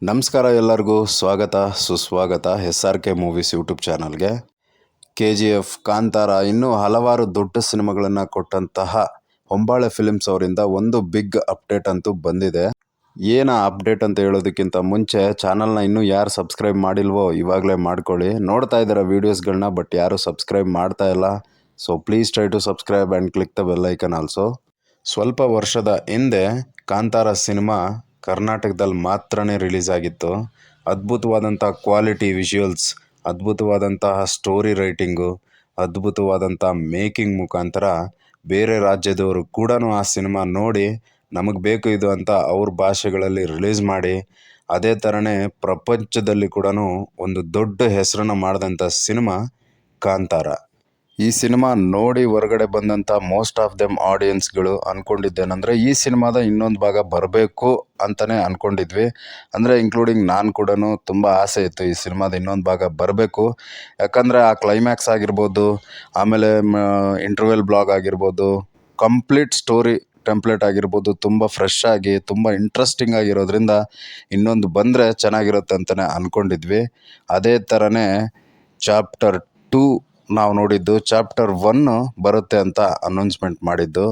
ನಮಸ್ಕಾರ ಎಲ್ಲರಿಗೂ ಸ್ವಾಗತ ಸುಸ್ವಾಗತ SRK ಮೂವೀಸ್ ಯೂಟ್ಯೂಬ್ ಚಾನಲ್ಗೆ. KGF, ಕಾಂತಾರ ಇನ್ನೂ ಹಲವಾರು ದೊಡ್ಡ ಸಿನಿಮಾಗಳನ್ನು ಕೊಟ್ಟಂತಹ ಹೊಂಬಾಳೆ ಫಿಲ್ಮ್ಸ್ ಅವರಿಂದ ಒಂದು ಬಿಗ್ ಅಪ್ಡೇಟ್ ಅಂತೂ ಬಂದಿದೆ. ಏನ ಅಪ್ಡೇಟ್ ಅಂತ ಹೇಳೋದಕ್ಕಿಂತ ಮುಂಚೆ ಚಾನಲ್ನ ಇನ್ನೂ ಯಾರು ಸಬ್ಸ್ಕ್ರೈಬ್ ಮಾಡಿಲ್ವೋ ಇವಾಗಲೇ ಮಾಡ್ಕೊಳ್ಳಿ. ನೋಡ್ತಾ ಇದ್ದಾರೆ ವೀಡಿಯೋಸ್ಗಳನ್ನ, ಬಟ್ ಯಾರು ಸಬ್ಸ್ಕ್ರೈಬ್ ಮಾಡ್ತಾ ಇಲ್ಲ. So please try to subscribe and click the bell icon also. ಸ್ವಲ್ಪ ವರ್ಷದ ಹಿಂದೆ ಕಾಂತಾರ ಸಿನಿಮಾ ಕರ್ನಾಟಕದಲ್ಲಿ ಮಾತ್ರನೇ ರಿಲೀಸ್ ಆಗಿತ್ತು. ಅದ್ಭುತವಾದಂಥ ಕ್ವಾಲಿಟಿ ವಿಜುವಲ್ಸ್, ಅದ್ಭುತವಾದಂತಹ ಸ್ಟೋರಿ ರೈಟಿಂಗು, ಅದ್ಭುತವಾದಂಥ ಮೇಕಿಂಗ್ ಮುಖಾಂತರ ಬೇರೆ ರಾಜ್ಯದವರು ಕೂಡ ಆ ಸಿನಿಮಾ ನೋಡಿ ನಮಗೆ ಬೇಕು ಇದು ಅಂತ ಅವ್ರ ಭಾಷೆಗಳಲ್ಲಿ ರಿಲೀಸ್ ಮಾಡಿ, ಅದೇ ಥರನೇ ಪ್ರಪಂಚದಲ್ಲಿ ಕೂಡ ಒಂದು ದೊಡ್ಡ ಹೆಸರನ್ನು ಮಾಡಿದಂಥ ಸಿನಿಮಾ ಕಾಂತಾರ. ಈ ಸಿನಿಮಾ ನೋಡಿ ಹೊರಗಡೆ ಬಂದಂಥ ಮೋಸ್ಟ್ ಆಫ್ ದೆಮ್ ಆಡಿಯನ್ಸ್ಗಳು ಅಂದ್ಕೊಂಡಿದ್ದೇನೆಂದರೆ ಈ ಸಿನಿಮಾದ ಇನ್ನೊಂದು ಭಾಗ ಬರಬೇಕು ಅಂತಲೇ ಅಂದ್ಕೊಂಡಿದ್ವಿ. ಅಂದರೆ ಇನ್ಕ್ಲೂಡಿಂಗ್ ನಾನು ಕೂಡ ತುಂಬ ಆಸೆ ಇತ್ತು ಈ ಸಿನಿಮಾದ ಇನ್ನೊಂದು ಭಾಗ ಬರಬೇಕು. ಯಾಕಂದರೆ ಆ ಕ್ಲೈಮ್ಯಾಕ್ಸ್ ಆಗಿರ್ಬೋದು, ಆಮೇಲೆ ಇಂಟರ್ವೆಲ್ ಬ್ಲಾಗ್ ಆಗಿರ್ಬೋದು, ಕಂಪ್ಲೀಟ್ ಸ್ಟೋರಿ ಟೆಂಪ್ಲೇಟ್ ಆಗಿರ್ಬೋದು, ತುಂಬ ಫ್ರೆಶ್ ಆಗಿ ತುಂಬ ಇಂಟ್ರೆಸ್ಟಿಂಗ್ ಆಗಿರೋದ್ರಿಂದ ಇನ್ನೊಂದು ಬಂದರೆ ಚೆನ್ನಾಗಿರುತ್ತೆ ಅಂತಲೇ ಅಂದ್ಕೊಂಡಿದ್ವಿ. ಅದೇ ಥರನೇ ಚಾಪ್ಟರ್ 2 ನಾವು ನೋಡಿದ್ದು. ಚಾಪ್ಟರ್ 1 ಬರುತ್ತೆ ಅಂತ ಅನೌನ್ಸ್ಮೆಂಟ್ ಮಾಡಿದ್ದು.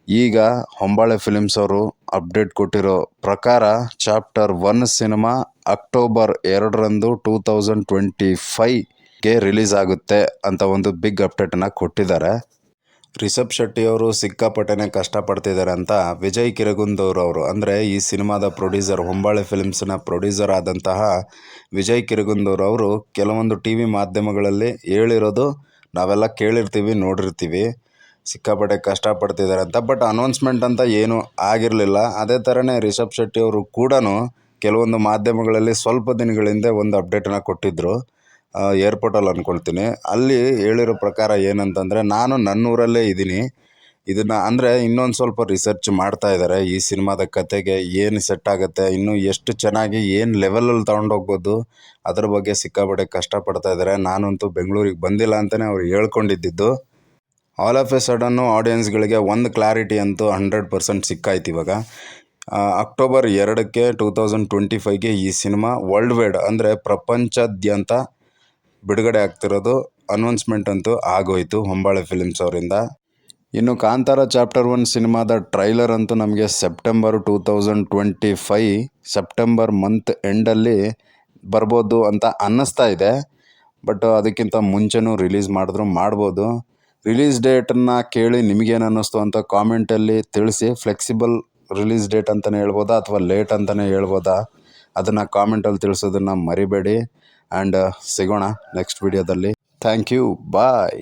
ಈಗ ಹೊಂಬಾಳೆ ಫಿಲ್ಮ್ಸ್ ಅವರು ಅಪ್ಡೇಟ್ ಕೊಟ್ಟಿರೋ ಪ್ರಕಾರ ಚಾಪ್ಟರ್ 1 ಸಿನಿಮಾ ಅಕ್ಟೋಬರ್ 2ರಂದು 2025ಗೆ ರಿಲೀಸ್ ಆಗುತ್ತೆ ಅಂತ ಒಂದು ಬಿಗ್ ಅಪ್ಡೇಟನ್ನು ಕೊಟ್ಟಿದ್ದಾರೆ. ರಿಷಬ್ ಶೆಟ್ಟಿ ಅವರು ಸಿಕ್ಕಾಪಟ್ಟೆನೇ ಕಷ್ಟಪಡ್ತಿದ್ದಾರೆ ಅಂತ ವಿಜಯ್ ಕಿರಗುಂದೂರ್ ಅವರು, ಅಂದರೆ ಈ ಸಿನಿಮಾದ ಪ್ರೊಡ್ಯೂಸರ್, ಹೊಂಬಾಳೆ ಫಿಲ್ಮ್ಸ್ನ ಪ್ರೊಡ್ಯೂಸರ್ ಆದಂತಹ ವಿಜಯ್ ಕಿರಗುಂದೂರ್ ಅವರು ಕೆಲವೊಂದು TV ಮಾಧ್ಯಮಗಳಲ್ಲಿ ಹೇಳಿರೋದು ನಾವೆಲ್ಲ ಕೇಳಿರ್ತೀವಿ, ನೋಡಿರ್ತೀವಿ. ಸಿಕ್ಕಾಪಟ್ಟೆ ಕಷ್ಟಪಡ್ತಿದ್ದಾರೆ ಅಂತ. ಬಟ್ ಅನೌನ್ಸ್ಮೆಂಟ್ ಅಂತ ಏನೂ ಆಗಿರಲಿಲ್ಲ. ಅದೇ ಥರನೇ ರಿಷಬ್ ಶೆಟ್ಟಿ ಅವರು ಕೂಡ ಕೆಲವೊಂದು ಮಾಧ್ಯಮಗಳಲ್ಲಿ ಸ್ವಲ್ಪ ದಿನಗಳ ಹಿಂದೆ ಒಂದು ಅಪ್ಡೇಟನ್ನು ಕೊಟ್ಟಿದ್ದರು, ಏರ್ಪೋರ್ಟಲ್ಲಿ ಅಂದ್ಕೊಳ್ತೀನಿ. ಅಲ್ಲಿ ಹೇಳಿರೋ ಪ್ರಕಾರ ಏನಂತಂದರೆ, ನಾನು ನನ್ನೂರಲ್ಲೇ ಇದ್ದೀನಿ, ಇದನ್ನು ಅಂದರೆ ಇನ್ನೊಂದು ಸ್ವಲ್ಪ ರಿಸರ್ಚ್ ಮಾಡ್ತಾ ಇದ್ದಾರೆ. ಈ ಸಿನಿಮಾದ ಕತೆಗೆ ಏನು ಸೆಟ್ ಆಗುತ್ತೆ, ಇನ್ನೂ ಎಷ್ಟು ಚೆನ್ನಾಗಿ ಏನು ಲೆವೆಲಲ್ಲಿ ತೊಗೊಂಡೋಗ್ಬೋದು, ಅದ್ರ ಬಗ್ಗೆ ಸಿಕ್ಕಾಪಟ್ಟೆ ಕಷ್ಟಪಡ್ತಾ ಇದ್ದಾರೆ. ನಾನಂತೂ ಬೆಂಗಳೂರಿಗೆ ಬಂದಿಲ್ಲ ಅಂತಲೇ ಅವ್ರು ಹೇಳ್ಕೊಂಡಿದ್ದು. ಆಲ್ ಆಫ್ ಎ ಸಡನ್ನು ಆಡಿಯನ್ಸ್ಗಳಿಗೆ ಒಂದು ಕ್ಲಾರಿಟಿ ಅಂತೂ 100% ಸಿಕ್ಕಾಯ್ತು ಇವಾಗ. ಅಕ್ಟೋಬರ್ 2ಕ್ಕೆ 2025ಗೆ ಈ ಸಿನಿಮಾ ವರ್ಲ್ಡ್ ವೈಡ್ ಅಂದರೆ ಪ್ರಪಂಚಾದ್ಯಂತ ಬಿಡುಗಡೆ ಆಗ್ತಿರೋದು ಅನೌನ್ಸ್ಮೆಂಟ್ ಅಂತೂ ಆಗೋಯ್ತು ಹೊಂಬಾಳೆ ಫಿಲ್ಮ್ಸ್ ಅವರಿಂದ. ಇನ್ನು ಕಾಂತಾರ ಚಾಪ್ಟರ್ 1 ಸಿನಿಮಾದ ಟ್ರೈಲರ್ ಅಂತೂ ನಮಗೆ ಸೆಪ್ಟೆಂಬರ್ 2025 ಸೆಪ್ಟೆಂಬರ್ ಮಂತ್ ಎಂಡಲ್ಲಿ ಬರ್ಬೋದು ಅಂತ ಅನ್ನಿಸ್ತಾ ಇದೆ. ಬಟ್ ಅದಕ್ಕಿಂತ ಮುಂಚೆನೂ ರಿಲೀಸ್ ಮಾಡಿದ್ರು ಮಾಡ್ಬೋದು. ರಿಲೀಸ್ ಡೇಟನ್ನು ಕೇಳಿ ನಿಮಗೇನು ಅನ್ನಿಸ್ತು ಅಂತ ಕಾಮೆಂಟಲ್ಲಿ ತಿಳಿಸಿ. ಫ್ಲೆಕ್ಸಿಬಲ್ ರಿಲೀಸ್ ಡೇಟ್ ಅಂತಲೇ ಹೇಳ್ಬೋದಾ ಅಥವಾ ಲೇಟ್ ಅಂತಲೇ ಹೇಳ್ಬೋದಾ, ಅದನ್ನು ಕಾಮೆಂಟಲ್ಲಿ ತಿಳಿಸೋದನ್ನು ಮರಿಬೇಡಿ. ಆ್ಯಂಡ್ ಸಿಗೋಣ ನೆಕ್ಸ್ಟ್ ವಿಡಿಯೋದಲ್ಲಿ. Thank you, bye.